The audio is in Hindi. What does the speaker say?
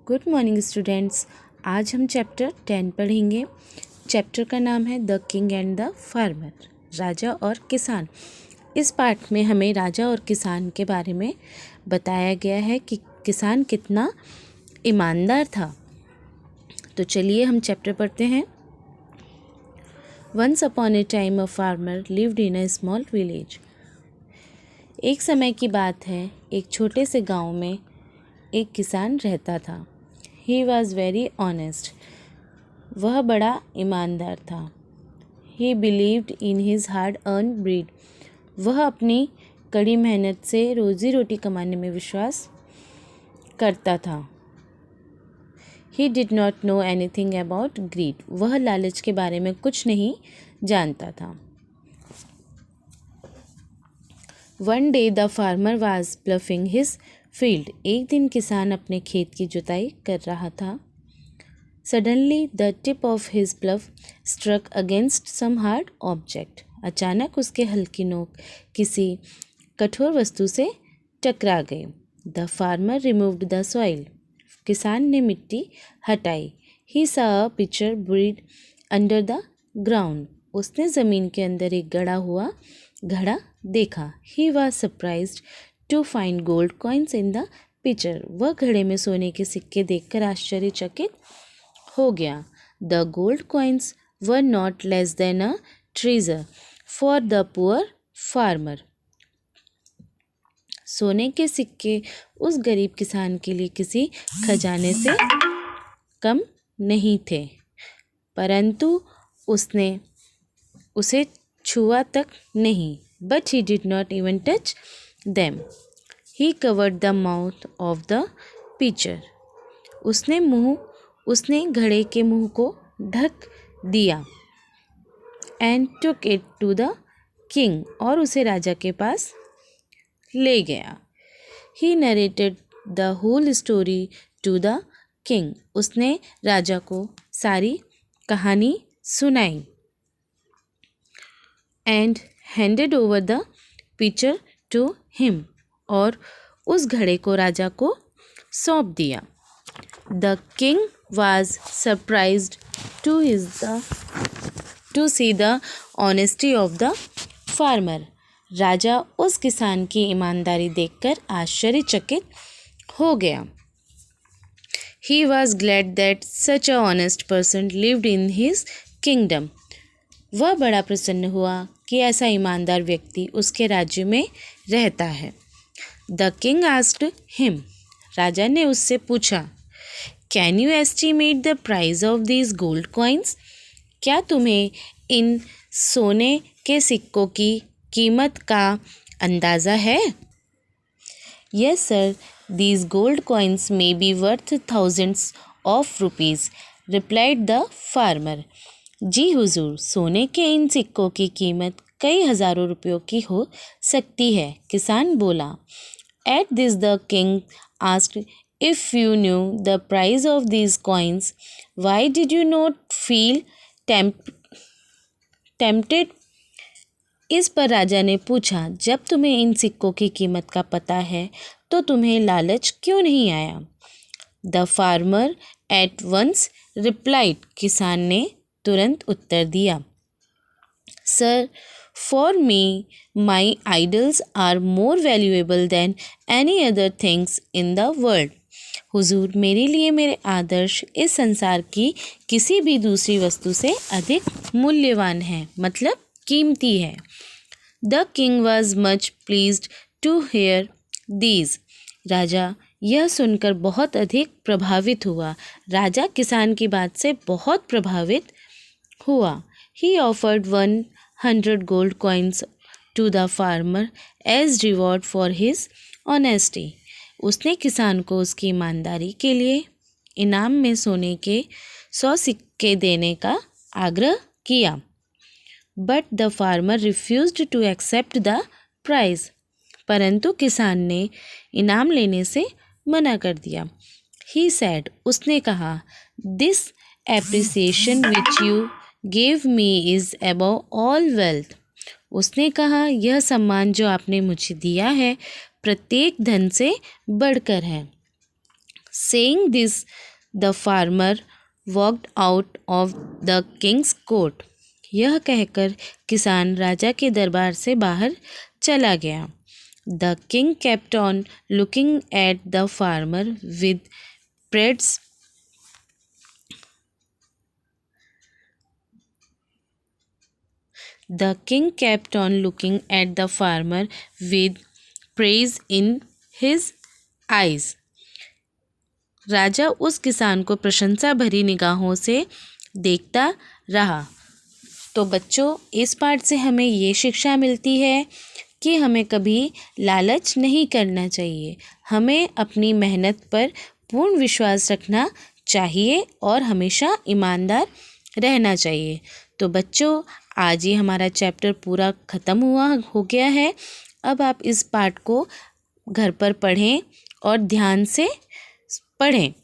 Good morning students. आज हम चैप्टर 10 पढ़ेंगे। चैप्टर का नाम है the king and the farmer, राजा और किसान। इस पाठ में हमें राजा और किसान के बारे में बताया गया है कि किसान कितना ईमानदार था। तो चलिए हम चैप्टर पढ़ते हैं। Once upon a time a farmer lived in a small village. एक समय की बात है, एक छोटे से गांव में एक किसान रहता था। He was very honest. वह बड़ा ईमानदार था। He believed in his hard-earned bread. वह अपनी कड़ी मेहनत से रोजी रोटी कमाने में विश्वास करता था। He did not know anything about greed. वह लालच के बारे में कुछ नहीं जानता था। One day the farmer was ploughing his field. एक दिन किसान अपने खेत की जुताई कर रहा था। Suddenly the tip of his plough struck against some hard object. अचानक उसके हल की नोक किसी कठोर वस्तु से टकरा गई। The farmer removed the soil. किसान ने मिट्टी हटाई। He saw a pitcher buried under the ground. उसने ज़मीन के अंदर एक गड़ा हुआ घड़ा देखा। He was surprised to find gold coins in the pitcher. वह घड़े में सोने के सिक्के देखकर आश्चर्यचकित हो गया। The gold coins were not less than a treasure for the poor farmer. सोने के सिक्के उस गरीब किसान के लिए किसी खजाने से कम नहीं थे, परंतु उसने उसे छुआ तक नहीं। But he did not even touch them. He covered the mouth of the pitcher. उसने घड़े के मुंह को ढक दिया। And took it to the king. और उसे राजा के पास ले गया। He narrated the whole story to the king. उसने राजा को सारी कहानी सुनाई। And handed over the pitcher to him. और उस घड़े को राजा को सौंप दिया। The king was surprised to see the honesty of the farmer. राजा उस किसान की ईमानदारी देखकर आश्चर्यचकित हो गया। He was glad that such a honest person lived in his kingdom. वह बड़ा प्रसन्न हुआ कि ऐसा ईमानदार व्यक्ति उसके राज्य में रहता है। The king asked him. राजा ने उससे पूछा, Can you estimate the price of these gold coins? क्या तुम्हें इन सोने के सिक्कों की कीमत का अंदाज़ा है? Yes sir, these gold coins may be worth thousands of rupees, replied the farmer. जी हुजूर, सोने के इन सिक्कों की कीमत कई हज़ारों रुपयों की हो सकती है, किसान बोला। At this the king asked, If you knew the price of these coins, why did you not feel tempted? इस पर राजा ने पूछा, जब तुम्हें इन सिक्कों की कीमत का पता है तो तुम्हें लालच क्यों नहीं आया? The farmer at once replied. किसान ने तुरंत उत्तर दिया, Sir, for me, my idols are more valuable than any other things in the world. हुजूर, मेरे लिए मेरे आदर्श इस संसार की किसी भी दूसरी वस्तु से अधिक मूल्यवान हैं, मतलब कीमती है। The king was much pleased to hear these. राजा यह सुनकर बहुत अधिक प्रभावित हुआ। राजा किसान की बात से बहुत प्रभावित हुआ। He offered 100 gold coins to the farmer as reward for his honesty. उसने किसान को उसकी ईमानदारी के लिए इनाम में सोने के 100 सिक्के देने का आग्रह किया। But the farmer refused to accept the prize. परंतु किसान ने इनाम लेने से मना कर दिया। He said, उसने कहा, This appreciation which you gave me is above all wealth. उसने कहा, यह सम्मान जो आपने मुझे दिया है प्रत्येक धन से बढ़कर है। Saying this, the farmer walked out of the king's court. यह कहकर किसान राजा के दरबार से बाहर चला गया. The king kept on looking at the farmer with praise. The king kept on looking at the farmer with praise in his eyes. राजा उस किसान को प्रशंसा भरी निगाहों से देखता रहा. तो बच्चों, इस पाठ से हमें ये शिक्षा मिलती है कि हमें कभी लालच नहीं करना चाहिए. हमें अपनी मेहनत पर पूर्ण विश्वास रखना चाहिए और हमेशा ईमानदार रहना चाहिए. तो बच्चों, आज ये हमारा चैप्टर पूरा ख़त्म हो गया है. अब आप इस पाठ को घर पर पढ़ें और ध्यान से पढ़ें.